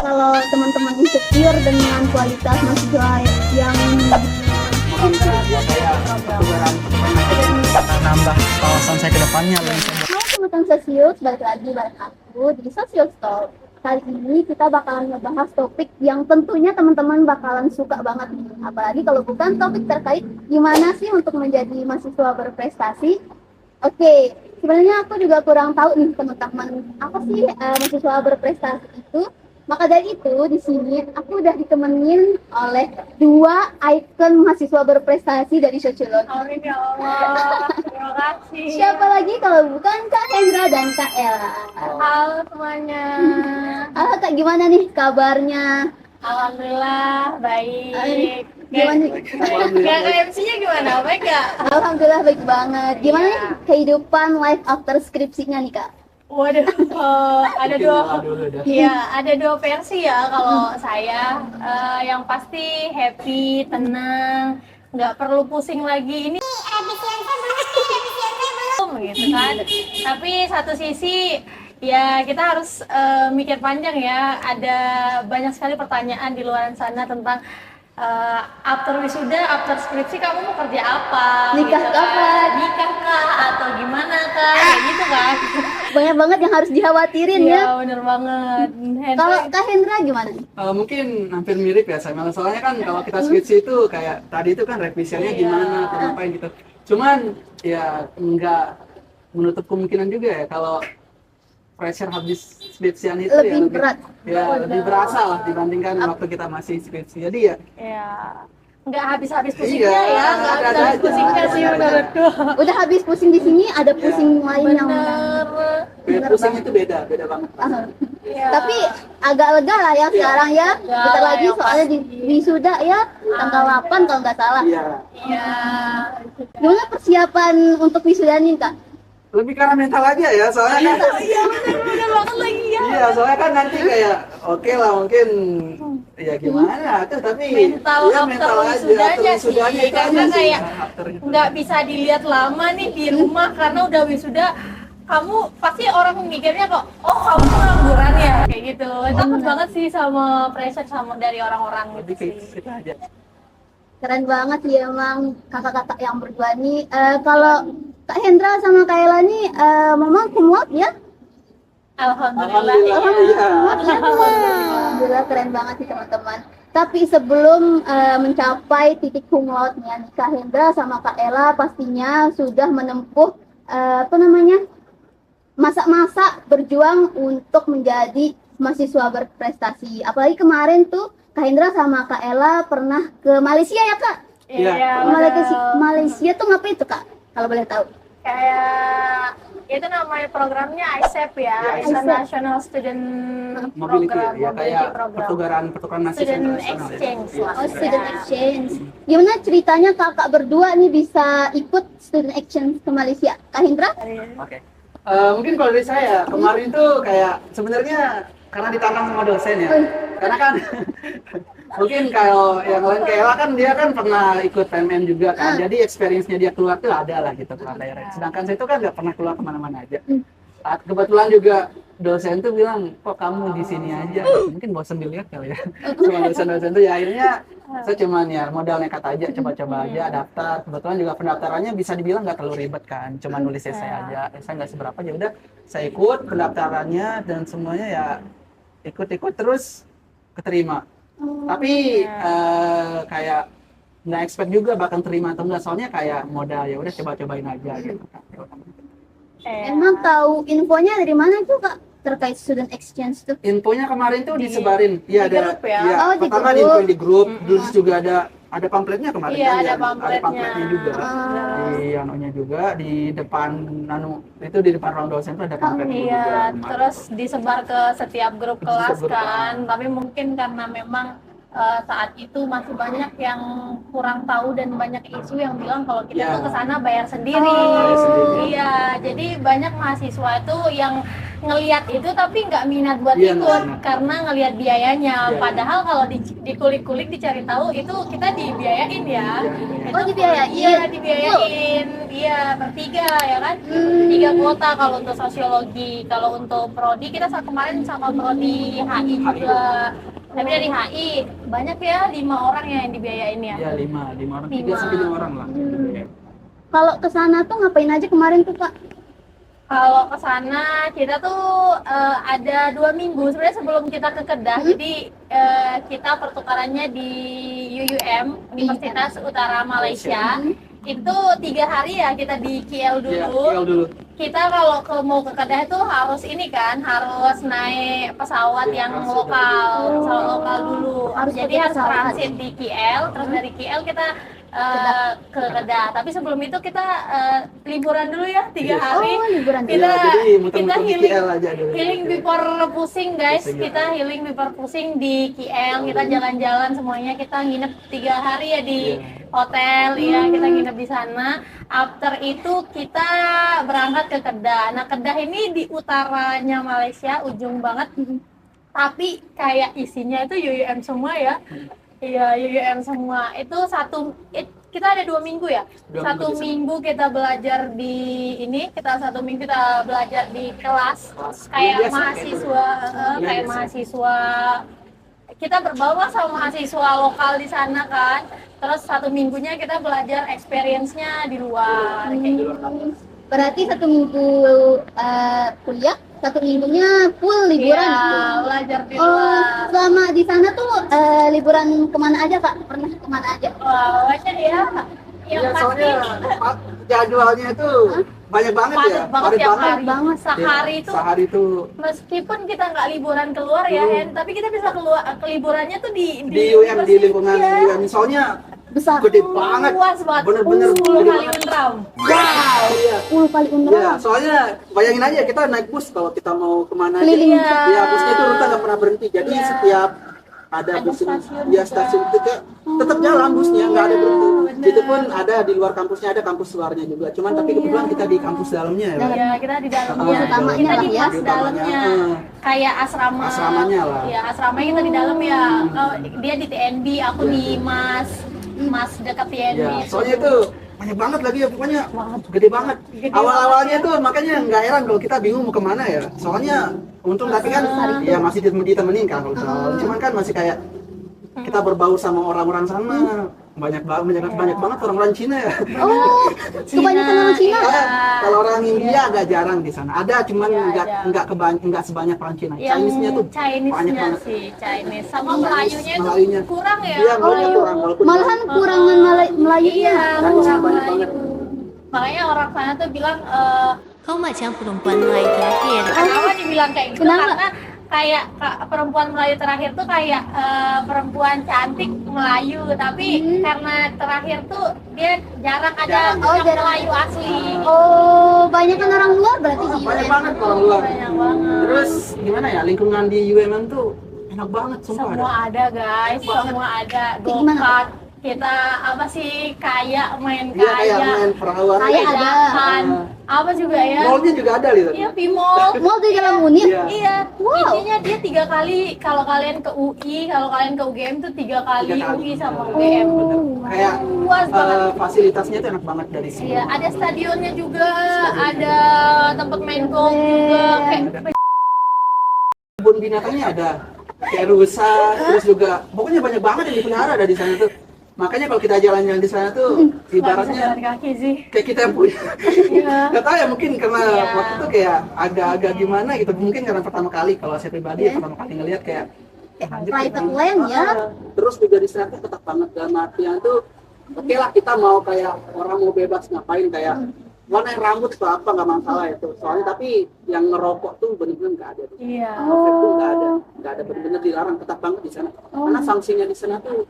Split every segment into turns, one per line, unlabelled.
kalau teman-teman insecure dengan kualitas mahasiswa yang
ya kayak pertukaran nambah wawasan saya ke depannya lah.
Halo teman-teman Sosius, balik aku di Sosius Talk. Kali ini kita bakalan ngebahas topik yang tentunya teman-teman bakalan suka banget nih. Apalagi kalau bukan topik terkait gimana sih untuk menjadi mahasiswa berprestasi. Oke, sebenarnya aku juga kurang tahu nih teman-teman, apa sih mahasiswa berprestasi itu? Maka dari itu di sini aku udah ditemenin oleh dua ikon mahasiswa berprestasi dari Sosiologi.
Amin ya Allah, terima kasih.
Siapa lagi kalau bukan Kak Hendra dan Kak Ella.
Halo semuanya.
Halo Kak, gimana nih kabarnya?
Alhamdulillah baik.
Gimana?
Gak ke MC-nya gimana? Baik gak?
Alhamdulillah baik banget. Gimana nih kehidupan life after skripsinya nih Kak?
Waduh, ada dua versi ya kalau saya. Yang pasti happy, tenang, nggak perlu pusing lagi. Ini belum gitu kan. Tapi satu sisi ya kita harus mikir panjang ya. Ada banyak sekali pertanyaan di luar sana tentang after wisuda, after skripsi kamu mau kerja apa?
Nikah
gitu
kapan?
kan? Nikah kah atau gimana kah? Kayak gitu kan.
Banyak banget yang harus dikhawatirin ya.
Iya bener banget.
Kalau Kak Hendra gimana nih?
Mungkin hampir mirip ya sama, soalnya kan kalau kita skripsi itu kayak tadi itu kan revisiannya gimana atau ngapain gitu. Cuman ya nggak menutup kemungkinan juga ya kalau pressure habis skripsian itu
Lebih berat.
lebih berasa lah dibandingkan waktu kita masih skripsi. Jadi ya
nggak habis-habis pusingnya
Iya,
ya, nggak
ada
habis
aja.
pusingnya sih menurutku.
Udah habis pusing di sini, ada pusing lain yang
Bener.
pusing itu beda banget.
Iya.
Tapi agak lega lah ya sekarang ya. Bentar lagi
yang
soalnya di wisuda ya tanggal 8 kalau nggak salah.
Iya.
Iya.
Gimana persiapan untuk wisuda nih Kak?
Lebih karena mental aja ya, soalnya kan
Iya bener banget lagi ya.
iya, soalnya kan nanti kayak oke lah mungkin ya gimana tuh, tapi
Mental
ya
after
mental aja,
wisudanya sih,
wisudanya itu
karena
aja sih.
kayak
After itu.
nggak bisa dilihat lama nih di rumah karena udah wisuda. Kamu pasti orang mikirnya kok, oh kamu pengangguran ya, kayak gitu. Takut banget sih sama pressure sama dari orang-orang
Jadi
gitu
kayak
sih.
gitu aja.
Keren banget sih emang kakak-kakak yang berdua nih. Kalau Kak Hendra sama Kak Ella nih memang cum laude ya?
Alhamdulillah.
Alhamdulillah keren banget sih teman-teman. Tapi sebelum mencapai titik cum laude-nya nih, Kak Hendra sama Kak Ella pastinya sudah menempuh masa-masa berjuang untuk menjadi mahasiswa berprestasi. Apalagi kemarin tuh Kak Hendra sama Kak Ella pernah ke Malaysia ya Kak?
Iya.
Malaysia tuh ngapain tuh Kak? Kalau boleh tahu.
Kayak itu namanya programnya ISEP ya,
Ya,
International Student
Mobility
Program,
ya, kayak
program.
pertukaran mahasiswa
Student
internasional ya.
exchange
Iya.
lah.
Oh, student exchange. Gimana ceritanya kakak berdua nih bisa ikut student exchange ke Malaysia? Kak Hendra?
Oke. Mungkin kalau dari saya kemarin tuh kayak sebenarnya karena ditantang sama dosen ya. Karena kan mungkin kalau yang lain kayak Ella kan dia kan pernah ikut PMN juga kan. Jadi experience-nya dia keluar tuh ada lah gitu keluar daerah. Sedangkan saya itu kan nggak pernah keluar kemana-mana aja. Kebetulan juga dosen tuh bilang, kok kamu di sini aja? Mungkin bosan dilihat kali ya. Cuma dosen-dosen tuh ya akhirnya saya cuman ya modal nekat aja, coba-coba aja daftar. Kebetulan juga pendaftarannya bisa dibilang nggak terlalu ribet kan, cuma nulis essay aja. Saya nggak seberapa, ya udah saya ikut pendaftarannya dan semuanya ya ikut terus keterima. Tapi kayak nggak expect juga bakal terima atau enggak, soalnya kayak modal ya udah coba-cobain aja gitu kan.
Emang tahu infonya dari mana tuh Kak terkait student exchange tuh?
Infonya kemarin tuh disebarin, iya
di
ada,
grup ya?
iya,
Oh, di
pertama
grup.
info di grup, terus juga ada pamfletnya kemarin
Iya,
kan,
ada
ya, ada
pamfletnya.
pamfletnya juga, di anunya juga di depan itu di depan ruang dosen tuh ada pamfletnya juga.
Iya,
kemarin.
terus disebar ke setiap grup kelas
Setiap grup,
kan. Tapi mungkin karena memang saat itu masih banyak yang kurang tahu dan banyak isu yang bilang kalau kita
Ya.
tuh ke sana bayar sendiri.
Bayar sendiri.
Iya, jadi banyak mahasiswa itu yang ngelihat itu tapi nggak minat buat
Iya,
ikut
nggak minat.
karena ngelihat biayanya.
Iya.
Padahal kalau dikulik-kulik dicari tahu itu kita dibiayain ya.
Iya.
Itu
Oh, dibiayain?
Iya, dibiayain. Iya, bertiga ya kan. 3 kuota kalau untuk sosiologi. Kalau untuk prodi kita kemarin sama prodi HI juga. Tapi dari HI banyak ya 5 orang ya yang dibiayain ya.
Ya 5 orang, 3
Lima.
sampai 5 orang lah.
Kalau ke sana tuh ngapain aja kemarin tuh, Kak?
Kalau ke sana kita tuh ada 2 minggu sebenarnya sebelum kita ke Kedah. Jadi kita pertukarannya di UUM Universitas Utara Malaysia. Itu 3 hari ya kita di KL
Ya,
dulu.
KL dulu.
Kita kalau mau ke Kedah itu harus ini kan, harus naik pesawat
Ya,
yang
transit
lokal, pesawat lokal dulu.
Harus
Jadi
pakai
harus
pesawat.
transit di KL, terus dari KL kita ke Kedah. Tapi sebelum itu kita liburan dulu ya 3
Iya.
hari.
Oh, liburan
Kita
Ya, jadi
kita
muter-muter di
healing
KL aja dulu.
healing before pusing guys.
Pusing, ya.
Kita healing before pusing di KL. Kita jalan-jalan semuanya. Kita nginep 3 hari ya di
Iya.
hotel. Iya, kita nginep di sana. After itu kita berangkat ke Kedah. Nah, Kedah ini di utaranya Malaysia, ujung banget. Tapi kayak isinya itu UUM semua ya. Iya, UUM semua. Itu kita ada 2 minggu ya.
2
Satu
minggu di sana.
minggu kita belajar di ini, satu minggu kita belajar di kelas
Kelas.
kayak
Biasa,
mahasiswa,
Iya,
kayak
biasa.
mahasiswa. Kita berbaur sama mahasiswa lokal di sana kan. Terus 1 minggunya kita belajar experience-nya di luar. Kayak gitu.
Berarti 1 minggu kuliah, 1 minggunya full liburan.
Iya, belajar di
Oh,
luar.
selama di sana tuh liburan kemana aja, Kak? Pernah kemana aja?
Wah, banyak ya. Yang
Ya,
pasti
soalnya jadwalnya itu banyak banget ya.
padat banget tiap hari.
banget.
Sehari
Ya,
itu
sehari itu
meskipun kita nggak liburan keluar ya, Hen, tapi kita bisa keluar ke liburannya tuh di
di UM, di lingkungan
Iya.
UM. Soalnya
Besar.
gede banget.
Luas banget.
Bener-bener
10
gede
kali
banget.
Unram.
Wow, iya.
10 kali
Ya,
umrah.
soalnya bayangin aja kita naik bus kalau kita mau kemana aja.
Keliling.
Ya, busnya itu rute nggak pernah berhenti. Jadi
Iya.
setiap ada bus
stasiun
ya
juga.
stasiun itu kayak tetap jalan busnya, nggak ada berhenti.
bener.
Itu pun ada di luar kampusnya, ada kampus luarnya juga. Cuman tapi kebetulan kita di kampus dalamnya ya. Pak.
Iya, kita di dalamnya.
Ah,
utamanya
Kita
lah
di
ya.
mas dalamnya. Kayak asrama.
Asramanya lah.
Iya, asramanya kita di dalam ya. Kalau dia di TNB, aku
Iya,
di
iya.
Mas dekat TNB.
Ya, soalnya itu banyak banget lagi ya, pokoknya gede banget. Awal-awalnya tuh makanya nggak heran kalau kita bingung mau kemana ya. Soalnya untung tapi kan ya masih ditemenin kan kalau awal. Cuman kan masih kayak kita berbaur sama orang-orang sana. Banyak banget orang-orang Cina ya.
Oh, kebanyakan orang Cina.
Karena kalau orang India agak jarang di sana. Ada cuman
Iya,
nggak sebanyak orang Cina.
Yang
Chinese-nya tuh banyak
Chinese-nya
banget.
sih, Chinese. Sama
Chinese,
Melayunya itu
Melayunya.
kurang ya.
Iya, Melayu kurang walaupun
Malahan kurangan Melayunya.
Iya,
Chinese
kurang
banyak
Melayu.
banget.
Makanya orang sana tuh bilang
Kau macam perempuan Melayu terakhir.
kenapa dibilang kayak gitu?
Kenapa?
Karena kayak perempuan Melayu terakhir tuh kayak perempuan cantik Melayu, tapi karena terakhir tuh dia jarang ada
Jarang.
Oh,
yang
jarang.
Melayu asli.
Oh, banyak kan orang luar berarti di
Banyak
UM.
banget orang luar.
Banyak banget.
Terus gimana ya, lingkungan di UMM tuh enak banget sumpah.
Semua ada guys, semua ada.
Gimana?
Go-kart, kita apa sih kayak main
Iya, kayak
kayak
main perahuan.
Kayak ada.
sepedahan, apa juga ya?
Mallnya juga ada lihat.
Iya, Vmall.
Mall di dalam Unir.
Iya.
Iya,
Wow.
intinya dia 3 kali. Kalau kalian ke UI, kalau kalian ke UGM tuh 3 kali,
3 kali.
UI sama UGM.
Bener. Kayak
Luas banget.
fasilitasnya tuh enak banget dari sini.
Iya, ada stadionnya juga, ada tempat main golf juga, kayak
Kebun binatangnya ada. Kayak rusa, terus juga pokoknya banyak banget yang dipelihara ada di sana tuh. Makanya kalau kita jalan-jalan di sana tuh
nggak bisa
ibaratnya
jalan kaki sih.
kayak kita yang punya.
Iya.
Gak tau ya, mungkin karena
Iya.
waktu itu kayak agak-agak gimana gitu. Mungkin karena pertama kali, kalau saya pribadi ya pertama kali ngeliat kayak anjir,
Private
kita-
land ya.
Terus juga di sana tuh ketat banget dalam artian tuh oke lah kita mau kayak orang mau bebas ngapain kayak warnain rambut atau apa nggak masalah itu. Soalnya tapi yang ngerokok tuh benar-benar nggak ada.
Iya.
Vape tuh nggak ada benar-benar dilarang, ketat banget di sana. Karena sanksinya di sana tuh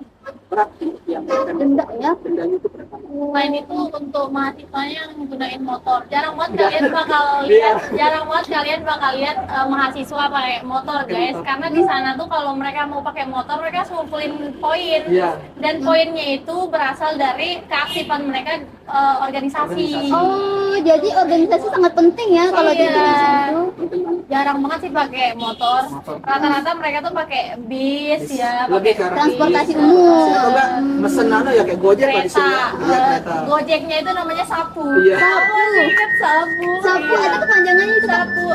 berat yang
Denda ya.
dendanya tuh berat banget.
Selain itu untuk mahasiswanya yang menggunakan motor, jarang banget kalian bakal
Iya.
lihat, jarang banget kalian bakal lihat mahasiswa pakai motor guys,
motor.
karena di sana tuh kalau mereka mau pakai motor mereka harus ngumpulin poin,
Iya.
dan poinnya itu berasal dari keaktifan mereka organisasi.
Oh, jadi organisasi sangat penting ya kalau di
Iya.
Indonesia itu.
Penting banget.
Jarang banget sih pakai motor.
Motor.
Rata-rata mereka tuh pakai bis ya,
Lebih
pakai
ke arah
transportasi
bis,
umum.
atau enggak mesen ya kayak Gojek lah di
kereta.
sini ya. Iya, kereta.
Gojeknya itu namanya sapu.
Iya.
Sapu, ingat sapu.
Sapu
Iya.
ada kepanjangannya itu Kak?
Sapu.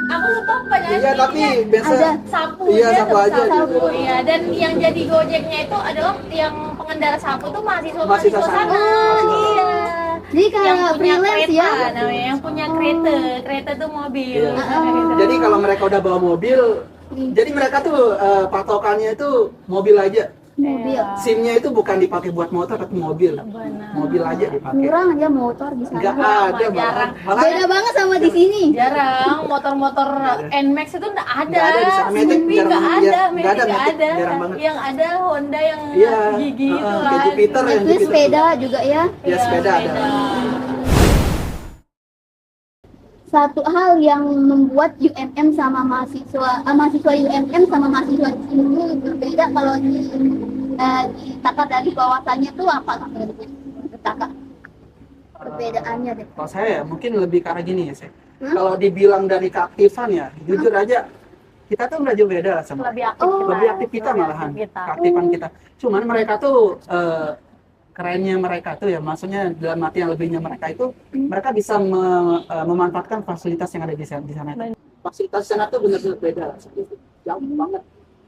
Aku lupa kepanjangan
Iya, tapi
ininya.
biasa
Ada.
Sapu.
Iya,
dia
sapu
tuh
aja
sapu.
gitu.
Iya, dan yang jadi Gojeknya itu adalah yang pengendara sapu tuh
Mahasiswa
mahasiswa
sana.
sana. Iya.
Jadi
Yang
kayak
punya
freelance
kereta,
ya.
namanya yang punya kereta. Kereta tuh mobil.
Iya.
Gitu.
Jadi kalau mereka udah bawa mobil, jadi mereka tuh patokannya itu mobil aja.
Mobil.
Iya.
SIM-nya itu bukan dipakai buat motor tapi mobil.
Benar.
Mobil aja dipakai.
Kurang aja motor di sana.
Enggak
Wah,
ada
jarang.
malah.
Beda banget sama di sini.
Jarang motor-motor Nmax itu nggak ada.
Nggak ada di sana. Matic
Snoopy
jarang
nggak
banget.
ada,
Nggak
Matic
ada,
nggak
Matic
ada.
jarang banget.
Yang ada Honda yang
Iya,
gigi itu
kayak
kan.
Jupiter yang
Itu
gitu.
sepeda juga ya.
Ya
Iya,
sepeda ada.
Satu hal yang membuat UMM sama mahasiswa UMM sama mahasiswa di sini tuh berbeda kalau di Taka dari bahwasannya tuh apa Kak? Menurut Kakak perbedaannya deh.
Kalau saya ya mungkin lebih ke arah gini ya, saya.
Hmm?
Kalau dibilang dari keaktifan ya, jujur aja kita tuh nggak jauh beda lah sama
Lebih aktif
Oh,
kita.
lebih aktif kita
Lebih
malahan
aktif kita.
keaktifan kita. Cuman mereka tuh kerennya mereka tuh ya, maksudnya dalam arti yang lebihnya mereka itu mereka bisa memanfaatkan fasilitas yang ada di sana. Fasilitas di sana tuh benar-benar beda lah, seperti itu. Jauh banget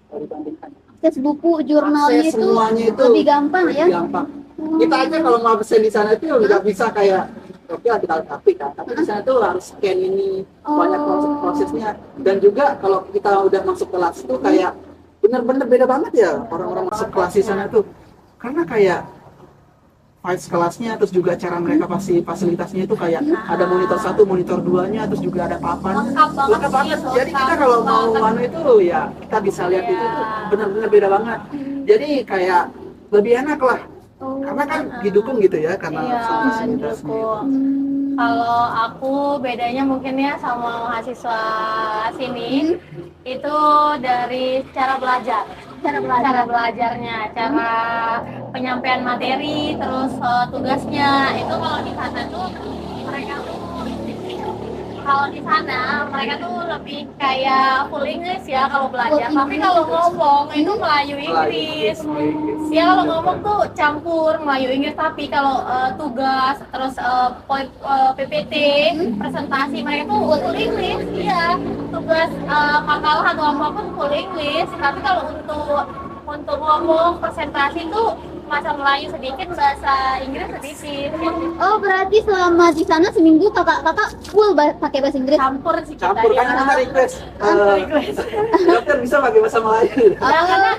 kalau dibandingkan.
Akses buku, jurnalnya
Akses
itu
semuanya itu
lebih gampang ya.
lebih gampang. Kita aja kalau mau pesen di sana itu nggak bisa kayak oke lah kita tapi kan, tapi di sana tuh harus scan ini banyak prosesnya, dan juga kalau kita udah masuk kelas tuh kayak bener-bener beda banget ya orang-orang masuk kelas di sana tuh, karena kayak vibes kelasnya, terus juga cara mereka pasti fasilitasnya itu kayak ada monitor 1, monitor 2-nya, terus juga ada papan
Lengkap banget sih,
jadi kita
lengkap
kalau mau
banget.
anu itu ya kita bisa lihat itu tuh bener-bener beda banget, jadi kayak lebih enak lah karena kan didukung gitu ya, karena
Iya,
sama fasilitasnya.
didukung. Kalau aku bedanya mungkin ya sama mahasiswa sini itu dari cara belajar. Cara belajarnya, cara penyampaian materi, terus tugasnya itu kalau di sana tuh mereka tuh lebih kayak full English ya kalau belajar. Tapi kalau ngomong itu Melayu Inggris. Ya kalau ngomong tuh campur Melayu Inggris, tapi kalau tugas terus PPT presentasi mereka tuh full English. Iya, tugas makalah atau apapun full English. Tapi kalau untuk ngomong presentasi tuh bahasa Melayu sedikit, bahasa Inggris sedikit.
Oh, berarti selama di sana seminggu kakak full pakai bahasa Inggris.
Campur sih kita
Campur kan
ya.
kita request
Request.
dokter bisa pakai bahasa Melayu.
Nah, karena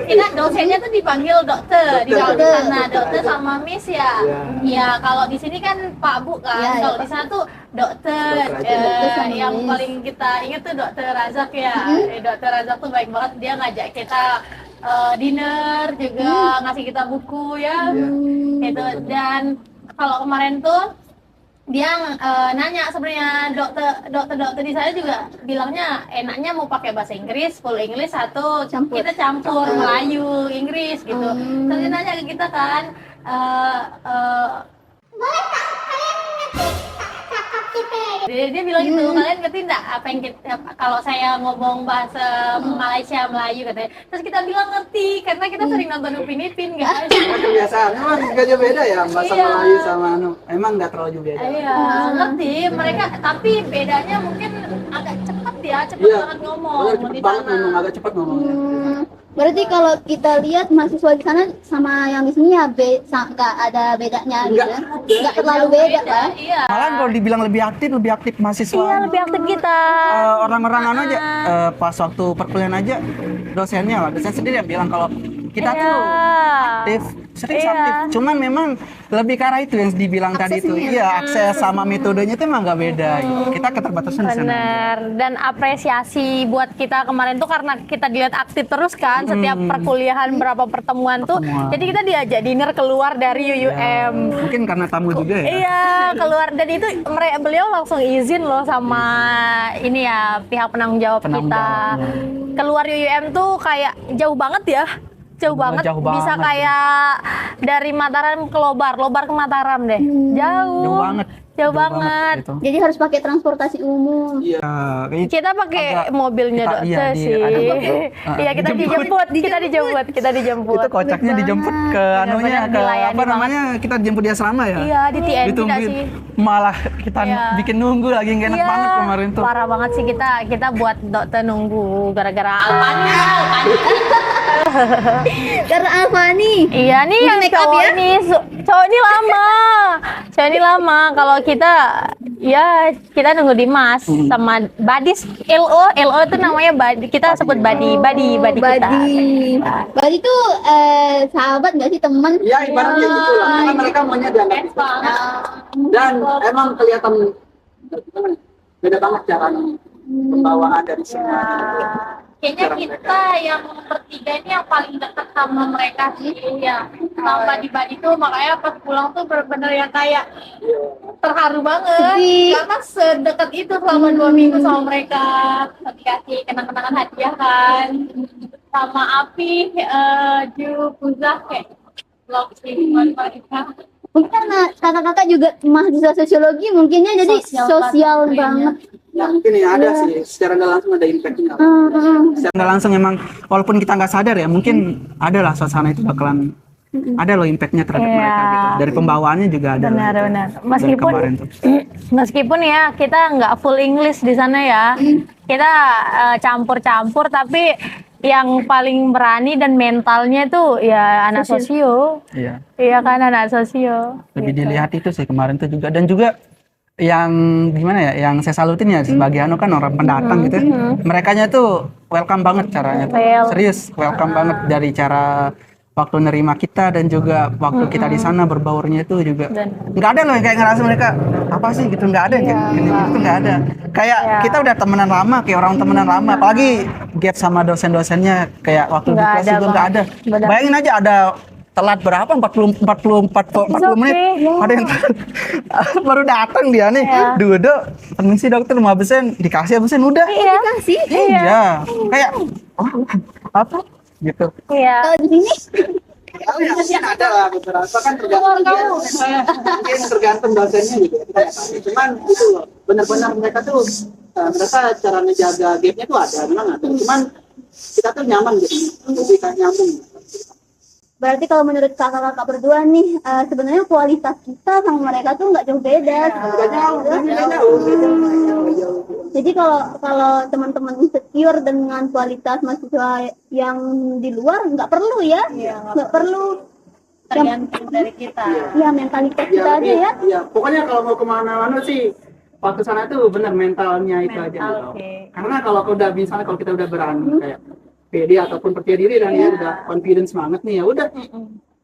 kita dosennya tuh dipanggil dokter di kalau di
Dokter.
sana, dokter sama miss ya.
Iya.
Ya kalau di sini kan Pak Bu kan,
Iya,
kalau
iya,
di sana tuh dokter.
Dokter aja.
Dokter sama
Yang
miss.
paling kita ingat tuh dokter Razak ya. Dokter Razak tuh baik banget, dia ngajak kita dinner juga, ngasih kita buku ya.
Iya.
Itu, dan kalau kemarin tuh dia nanya sebenarnya dokter di saya juga bilangnya enaknya mau pakai bahasa Inggris full English atau
Campur.
kita campur Melayu Inggris gitu. Terus dia nanya ke kita kan dia bilang gitu, kalian ngerti nggak apa yang kalau saya ngomong bahasa Malaysia Melayu katanya. Terus kita bilang ngerti karena kita sering nonton Upin Ipin guys.
Kan kebiasaan, emang nggak jauh beda ya bahasa
Iya.
Melayu sama anu, emang nggak terlalu jauh beda.
Iya, ngerti mereka, tapi bedanya mungkin agak cepet ya, cepet
Iya,
banget ngomong
bener, cepet
di
banget
sana.
ngomong, agak cepet ngomongnya.
Berarti kalau kita lihat mahasiswa di sana sama yang di sini ya nggak ada bedanya gitu ya? Nggak terlalu beda kan?
Iya.
Malah kalau dibilang lebih aktif mahasiswa.
Iya, lebih aktif kita.
Orang-orang anu aja pas waktu perkuliahan aja dosen sendiri yang bilang kalau kita tuh
Iya.
aktif, sering
Iya.
aktif. Cuman memang lebih ke arah itu yang dibilang tadi itu.
Aksesnya.
Iya, akses sama metodenya itu emang nggak beda. Gitu. Kita keterbatasan di sana.
Bener. Dan apresiasi buat kita kemarin tuh karena kita dilihat aktif terus kan setiap perkuliahan berapa pertemuan tuh.
Pertemuan.
Jadi kita diajak dinner keluar dari UUM.
Mungkin karena tamu juga ya.
Iya, keluar dan itu beliau langsung izin loh sama ini ya pihak penanggung jawab
Penanggung
kita.
jawab.
Keluar UUM tuh kayak jauh banget ya. Jauh banget,
jauh
bisa
banget.
kayak dari Mataram ke Lobar ke Mataram deh. Jauh.
Jauh banget.
Jauh banget.
gitu.
Jadi harus pakai transportasi umum.
Iya,
Kita pakai
Agak-
mobilnya
kita-
dokter
iya,
sih.
ada-
Iya, kita dijemput. Kita dijemput.
itu kocaknya dijemput ke anunya
Benar-benar
ke
dilayani
apa namanya kita dijemput di asrama ya.
Iya, di TNI nggak
Ditungguin.
sih?
Malah kita
Iya.
bikin nunggu lagi nggak enak
Iya,
banget kemarin tuh.
parah banget sih kita buat dokter nunggu gara-gara
Karena Alfani.
Iya nih yang
make up
cowok
ya?
ini cowok ini lama. Cowok ini lama. Kalau kita ya kita nunggu di Mas sama Badis LO itu namanya Badi. Kita sebut Badi kita.
Badi itu sahabat nggak sih, teman?
Iya, ibaratnya gitu lah. Karena mereka maunya dianggap gitu. Dan emang kelihatan gimana ya, beda banget cara pembawaan dari semua.
Kayaknya kita yang bertiga ini yang paling dekat sama mereka sih ya. Sama Badi tuh makanya pas pulang tuh bener-bener yang kayak terharu banget
Sedih.
karena sedekat itu selama 2 minggu sama mereka. Dikasih kenang-kenangan hadiah kan sama Api, Ju, Puzah kayak vlog sih buat mereka.
Mungkin karena kakak-kakak juga mahasiswa sosiologi mungkinnya jadi sosial banget.
Ya, ini ada sih secara nggak langsung ada impact-nya. Secara nggak langsung emang walaupun kita nggak sadar ya mungkin ada lah suasana itu bakalan ada loh impact-nya terhadap
Iya.
mereka gitu. Dari pembawaannya juga ada.
Benar.
Dari kemarin tuh.
Meskipun ya kita nggak full English di sana ya, kita campur-campur tapi yang paling berani dan mentalnya tuh ya anak sosio.
Iya.
Iya kan anak sosio.
Lebih dilihat itu sih kemarin tuh juga dan juga yang gimana ya yang saya salutin ya sebagai anu kan orang pendatang gitu ya. Merekanya tuh welcome banget caranya tuh. Serius welcome banget dari cara waktu nerima kita dan juga waktu kita di sana berbaurnya itu juga nggak ada loh yang kayak ngerasa mereka apa sih gitu, nggak ada yang kayak gini gitu, nggak ada kayak kita udah temenan lama kayak orang temenan lama, apalagi gap sama dosen-dosennya kayak waktu di kelas juga nggak ada. Bayangin aja ada telat berapa 40 menit ada yang baru datang dia nih duduk permisi dokter mau absen dikasih absen udah
Dikasih.
iya kayak apa gitu.
Iya.
Kalau di sini
Ya, mungkin ada lah beberapa kan tergantung mungkin tergantung dosennya gitu. Cuman itu loh, benar-benar mereka tuh mereka cara menjaga gapnya tuh ada, memang ada. Cuman kita tuh nyaman gitu, lebih kayak nyambung.
berarti kalau menurut kakak-kakak berdua nih sebenarnya kualitas kita sama mereka tuh nggak jauh beda.
Nggak jauh.
Jadi kalau teman-teman insecure dengan kualitas mahasiswa yang di luar nggak perlu ya, nggak perlu
Tergantung dari kita.
ya mentalitas kita aja ya.
Iya, pokoknya kalau mau kemana-mana sih waktu sana tuh bener mentalnya itu aja.
Oke.
Karena kalau udah misalnya kalau kita udah berani kayak pede ataupun percaya diri dan ya udah confidence banget nih ya udah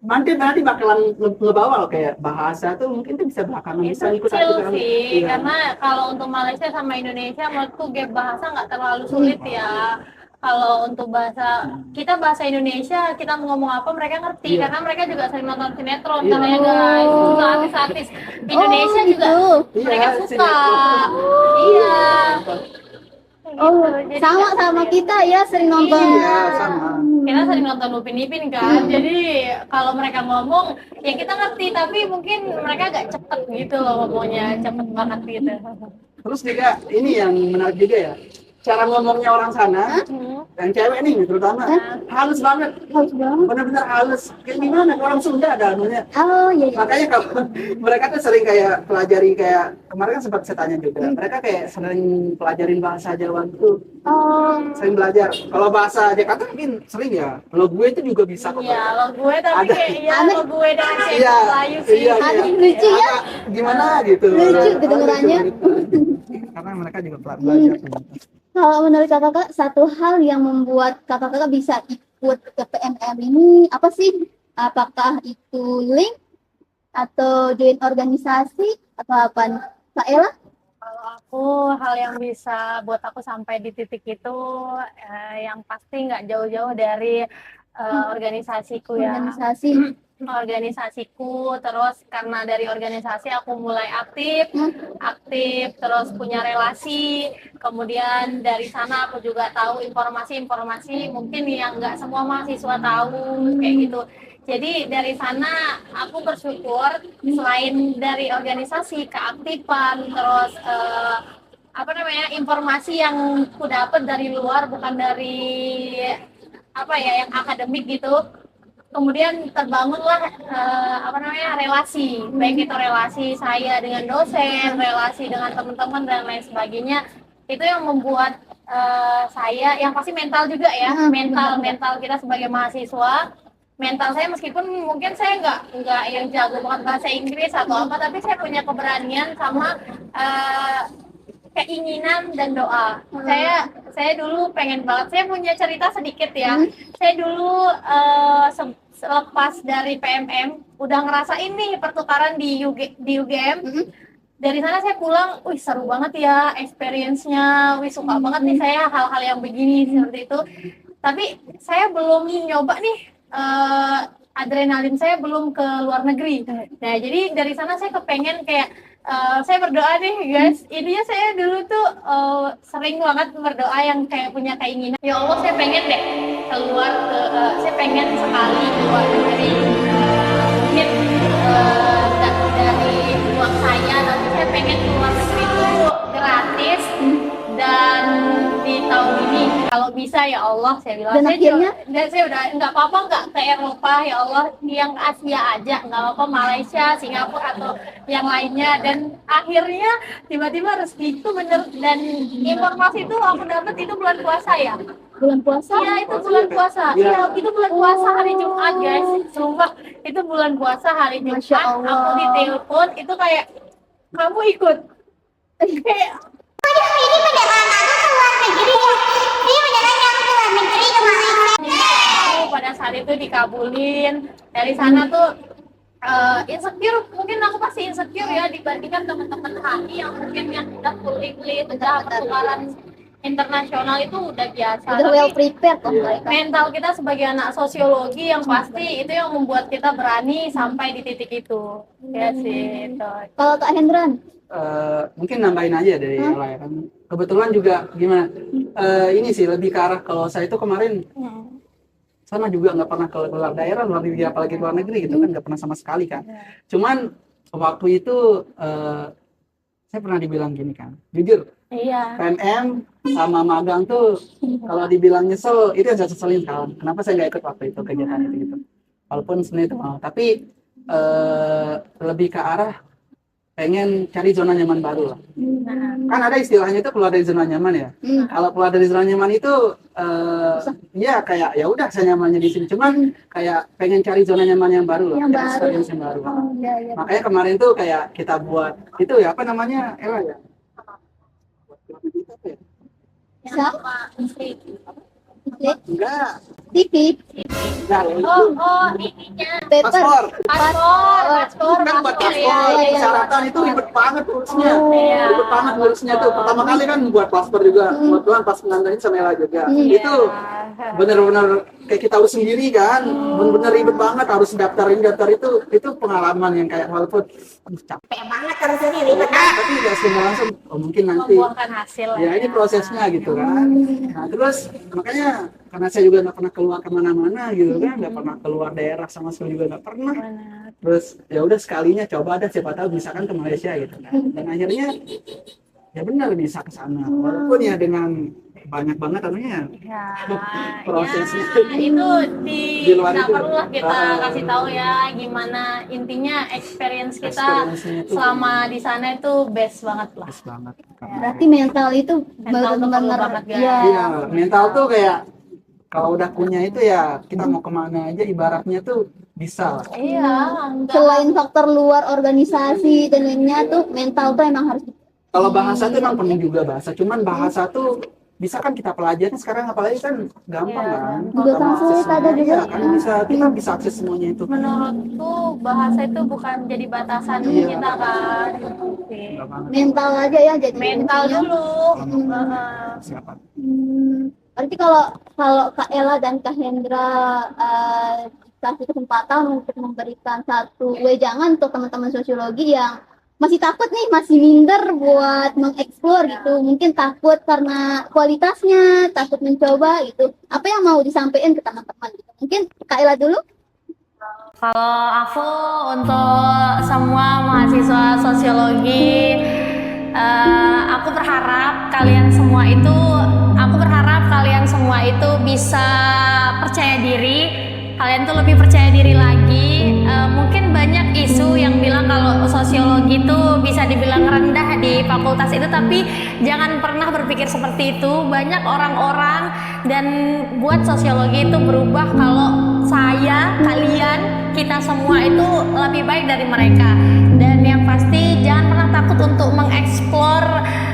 nanti bakalan ngebawa loh kayak bahasa tuh mungkin tuh bisa belakangan bisa ikut
Kecil sih,
Iya.
karena kalau untuk Malaysia sama Indonesia menurutku gap bahasa nggak terlalu sulit ya. Kalau untuk kita bahasa Indonesia, kita mau ngomong apa mereka ngerti karena mereka juga sering nonton sinetron katanya guys, suka artis-artis Indonesia juga mereka
Iya,
suka.
sinetron.
Iya.
Oh,
Jadi
sama kita ya sering nonton.
Iya, sama.
kita sering nonton Upin Ipin kan, jadi kalau mereka ngomong ya kita ngerti tapi mungkin mereka agak cepet gitu loh ngomongnya, cepet banget gitu.
Terus juga ini yang menarik juga ya cara ngomongnya orang sana yang cewek nih terutama halus banget, benar-benar halus kayak gimana orang Sunda ada anunya.
Oh iya.
Makanya kalau mereka tuh sering kayak pelajari kayak kemarin kan sempat saya tanya juga mereka kayak sering pelajarin bahasa Jawa gitu, sering belajar. Kalau bahasa Jakarta mungkin sering ya, kalau gue itu juga bisa kok.
Iya, lo gue tapi
Ada.
kayak iya lo gue dengan cewek
Iya,
Melayu sih.
iya,
Ada
iya.
lucu ya.
Agak gimana gitu.
Lucu kedengerannya.
Karena mereka juga belajar.
Kalau menurut kakak satu hal yang membuat kakak bisa ikut ke PNM ini apa sih? Apakah itu link atau join organisasi atau apa nih? Kak Ella?
Kalau aku, hal yang bisa buat aku sampai di titik itu, yang pasti nggak jauh-jauh dari organisasiku ya.
Organisasi.
Organisasiku, terus karena dari organisasi aku mulai aktif, terus punya relasi, kemudian dari sana aku juga tahu informasi-informasi mungkin yang nggak semua mahasiswa tahu, kayak gitu. Jadi dari sana aku bersyukur selain dari organisasi, keaktifan, terus apa namanya, informasi yang aku dapat dari luar, bukan dari apa ya yang akademik gitu. Kemudian terbangunlah apa namanya, relasi, baik itu relasi saya dengan dosen, relasi dengan teman-teman dan lain sebagainya. Itu yang membuat saya, yang pasti mental juga ya, mental kita sebagai mahasiswa. Mental saya, meskipun mungkin saya nggak yang jago banget bahasa Inggris atau apa, tapi saya punya keberanian sama keinginan dan doa. Saya dulu pengen banget, saya punya cerita sedikit ya. Saya dulu selepas dari PMM udah ngerasain nih pertukaran di UGM. Dari sana saya pulang, wih seru banget ya experience-nya, wih suka banget nih saya hal-hal yang begini seperti itu. Tapi saya belum nyoba nih, adrenalin saya belum ke luar negeri. Nah jadi dari sana saya kepengen kayak saya berdoa nih guys, intinya saya dulu tuh sering banget berdoa yang kayak punya keinginan, ya Allah saya pengen deh keluar saya pengen sekali keluar negeri, mungkin dari uang saya nanti saya pengen keluar negeri itu gratis, dan di tahun ini kalau bisa ya Allah, saya bilang.
Dan akhirnya?
Saya udah nggak apa-apa nggak ke Eropa ya Allah, yang Asia aja nggak apa-apa, Malaysia, Singapura atau yang lainnya. Dan akhirnya tiba-tiba rezeki itu bener, dan informasi itu aku dapat itu bulan puasa ya.
Bulan puasa?
Iya itu bulan puasa. Iya itu bulan puasa hari Jumat guys. Sumpah itu bulan puasa hari Jumat.
Masya Allah.
Aku ditelepon itu kayak, kamu ikut. Kayak
Ini beneran aku keluar negeri ya? Ini beneran yang keluar negeri kemarin?
aku pada saat itu dikabulin. Dari sana tuh insecure, mungkin aku pasti insecure ya dibandingkan teman-teman HI yang mungkin yang udah full English, udah pertukaran internasional itu udah biasa.
Udah well
Tapi
prepared loh mereka.
mental kita sebagai anak sosiologi yang pasti itu yang membuat kita berani sampai di titik itu. Ya sih itu.
Kalau Kak Hendran?
Mungkin nambahin aja dari Ella ya kan. Kebetulan juga gimana? Ini sih lebih ke arah, kalau saya itu kemarin sama juga nggak pernah ke luar daerah, luar negeri, apalagi luar negeri gitu kan, nggak pernah sama sekali kan. Cuman waktu itu saya pernah dibilang gini kan, jujur
Iya.
PNM sama magang tuh kalau dibilang nyesel, itu yang saya seselin kan. Kenapa saya nggak ikut waktu itu kegiatan itu gitu. Walaupun sebenarnya itu mau, tapi lebih ke arah pengen cari zona nyaman baru lah. Kan ada istilahnya itu keluar dari zona nyaman ya. Kalau keluar dari zona nyaman itu ya kayak ya udah saya nyamannya di sini. Cuman kayak pengen cari zona nyaman yang baru lah,
Yang
cari
baru.
experience yang baru.
Oh iya iya.
Makanya kemarin tuh kayak kita buat itu ya, apa namanya, Ella ya? Buat keluar negeri itu apa ya?
Siapa?
Enggak,
TV,
enggak.
Oh ininya
paper,
Paspor.
paspor
Kan buat
ya.
paspor,
iya.
persyaratan itu ribet banget urusnya.
Iya.
Ribet banget urusnya tuh. Pertama kali kan buat paspor juga. Kebetulan pas nganterin sama Ella juga. Itu bener-bener kayak kita urus sendiri kan. Bener-bener ribet banget, harus daftar itu pengalaman yang kayak walaupun capek
Banget harus sendiri.
tapi nggak semua langsung. Oh mungkin nanti
Membuahkan hasil
ya ini prosesnya gitu kan. Nah terus makanya karena saya juga nggak pernah keluar kemana-mana gitu kan, nggak pernah keluar daerah sama sekali juga nggak pernah. Terus ya udah sekalinya coba ada, siapa tahu misalkan ke Malaysia gitu kan. Dan akhirnya ya benar bisa ke sana walaupun ya dengan banyak banget anunya
Ya,
prosesnya.
ya, itu
Di luar
nggak
itu.
perlu lah kita
Ah.
kasih tahu ya gimana, intinya experience kita
Experience-nya itu
selama di sana itu best banget lah.
bagus banget.
berarti mental itu
Mental tuh perlu
benar-benar
banget, guys.
ya.
Iya, mental tuh kayak kalau udah punya itu ya kita mau kemana aja ibaratnya tuh bisa lah.
Iya, enggak.
Selain faktor luar organisasi dan lainnya tuh mental tuh emang harus
Kalau bahasa tuh emang penting juga bahasa, cuman bahasa tuh bisa kan kita pelajari sekarang, apalagi kan gampang
Iya,
kan.
Juga
Sama
translate
aksesnya,
ada juga.
iya kan kita bisa akses semuanya itu.
Menurutku bahasa itu bukan jadi batasan
Iya.
kita kan. Gitu sih.
Enggak banget.
Mental aja ya jadi
Mental
kuncinya.
dulu.
Hmm.
Siapa?
Berarti kalau kalau Kak Ella dan Kak Hendra kasih kesempatan untuk memberikan satu wejangan untuk teman-teman sosiologi yang masih takut nih, masih minder buat mengeksplor gitu, mungkin takut karena kualitasnya, takut mencoba gitu. Apa yang mau disampaikan ke teman-teman gitu? Mungkin Kak Ella dulu.
Kalau aku untuk semua mahasiswa sosiologi, aku berharap kalian semua itu, bisa percaya diri. Kalian tuh lebih percaya diri lagi. Mungkin banyak isu yang bilang kalau sosiologi itu bisa dibilang rendah di fakultas itu, tapi jangan pernah berpikir seperti itu. Banyak orang-orang dan buat sosiologi itu berubah kalau saya, kalian, kita semua itu lebih baik dari mereka. Dan yang pasti jangan pernah takut untuk mengeksplor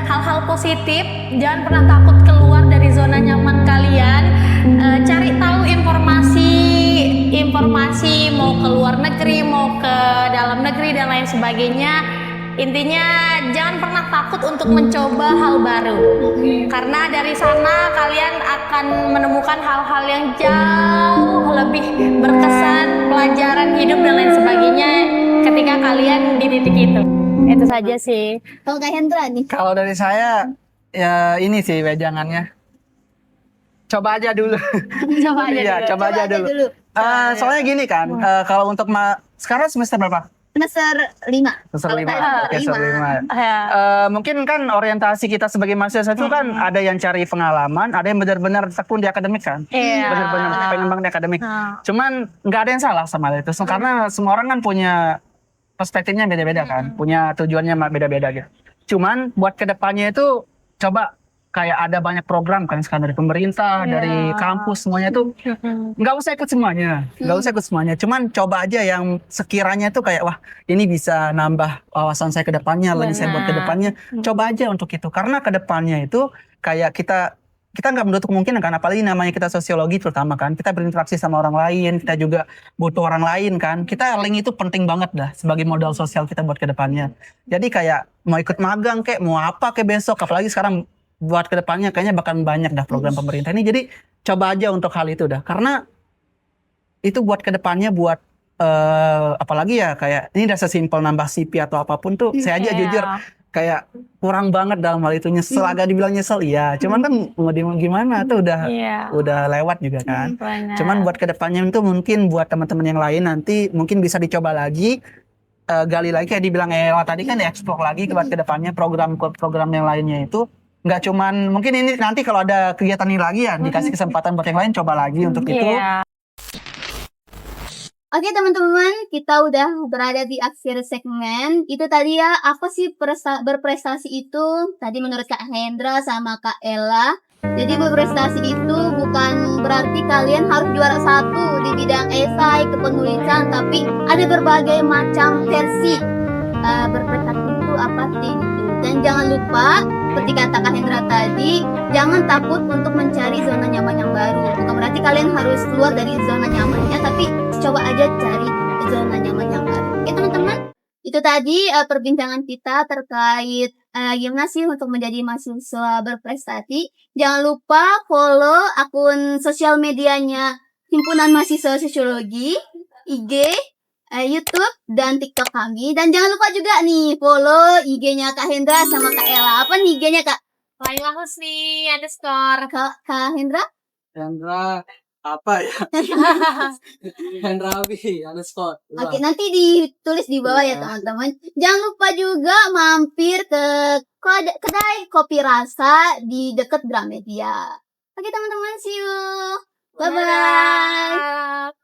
hal-hal positif, jangan pernah takut keluar dari zona nyaman kalian. Cari tahu informasi mau ke luar negeri, mau ke dalam negeri dan lain sebagainya. Intinya jangan pernah takut untuk mencoba hal baru, karena dari sana kalian akan menemukan hal-hal yang jauh lebih berkesan, pelajaran hidup dan lain sebagainya ketika kalian di titik itu. Itu saja sih.
Kalau Kak Hendra nih.
Kalau dari saya ya ini sih wejangannya. Coba aja dulu.
Coba aja
Iya,
dulu.
coba aja dulu. Soalnya gini kan, kalau untuk sekarang semester berapa?
Semester 5.
Semester
Kalau
5.
saya
Oke, semester 5.
Ya.
Mungkin kan orientasi kita sebagai mahasiswa itu kan ada yang cari pengalaman, ada yang benar-benar tekun di akademik kan.
Iya.
Benar-benar pengen banget di akademik. Cuman nggak ada yang salah sama itu. Karena semua orang kan punya perspektifnya beda-beda kan, punya tujuannya beda-beda gitu. Cuman buat kedepannya itu coba kayak ada banyak program kan sekarang dari pemerintah, dari kampus semuanya itu nggak usah ikut semuanya, cuman coba aja yang sekiranya itu kayak wah ini bisa nambah wawasan saya ke depannya, lagi saya buat ke depannya, coba aja untuk itu, karena ke depannya itu kayak kita nggak menutup kemungkinan kan, apalagi namanya kita sosiologi terutama kan, kita berinteraksi sama orang lain, kita juga butuh orang lain kan, kita link itu penting banget dah sebagai modal sosial kita buat ke depannya. Jadi kayak mau ikut magang kayak mau apa kayak besok, apalagi sekarang buat ke depannya kayaknya bakal banyak dah program pemerintah ini, jadi coba aja untuk hal itu dah, karena itu buat ke depannya buat apalagi ya kayak ini udah sesimpel nambah CV atau apapun tuh, saya aja jujur kayak kurang banget dalam hal itu, nyesel, agak dibilang nyesel iya, cuman kan mau gimana tuh udah lewat juga kan. Cuman buat kedepannya itu mungkin buat teman-teman yang lain nanti mungkin bisa dicoba lagi, gali lagi kayak dibilang Ella tadi kan, dieksplor lagi buat kedepannya program yang lainnya itu nggak cuman mungkin ini, nanti kalau ada kegiatan ini lagi ya dikasih kesempatan buat yang lain, coba lagi untuk itu.
Oke teman-teman, kita udah berada di akhir segmen. Itu tadi ya, apa sih berprestasi itu? Tadi menurut Kak Hendra sama Kak Ella. Jadi berprestasi itu bukan berarti kalian harus juara 1 di bidang esai, kepenulisan, tapi ada berbagai macam versi. Berprestasi itu apa sih? Dan jangan lupa, seperti kata Kak Hendra tadi, jangan takut untuk mencari zona nyaman yang baru. Bukan berarti kalian harus keluar dari zona nyamannya, tapi coba aja cari zona nyaman yang baru. Oke teman-teman, itu tadi perbincangan kita terkait gimana sih untuk menjadi mahasiswa berprestasi. Jangan lupa follow akun sosial medianya Himpunan Mahasiswa Sosiologi, IG, YouTube, dan TikTok kami. Dan jangan lupa juga nih follow IG-nya Kak Hendra sama Kak Ella. Apa nih IG-nya Kak?
Laila Husni _
Kak Hendra?
Hendra apa ya? Hendrawi _
Oke, nanti ditulis di bawah ya teman-teman. Jangan lupa juga mampir ke kedai Kopi Rasa di dekat Gramedia. Oke teman-teman, see you. Bye-bye.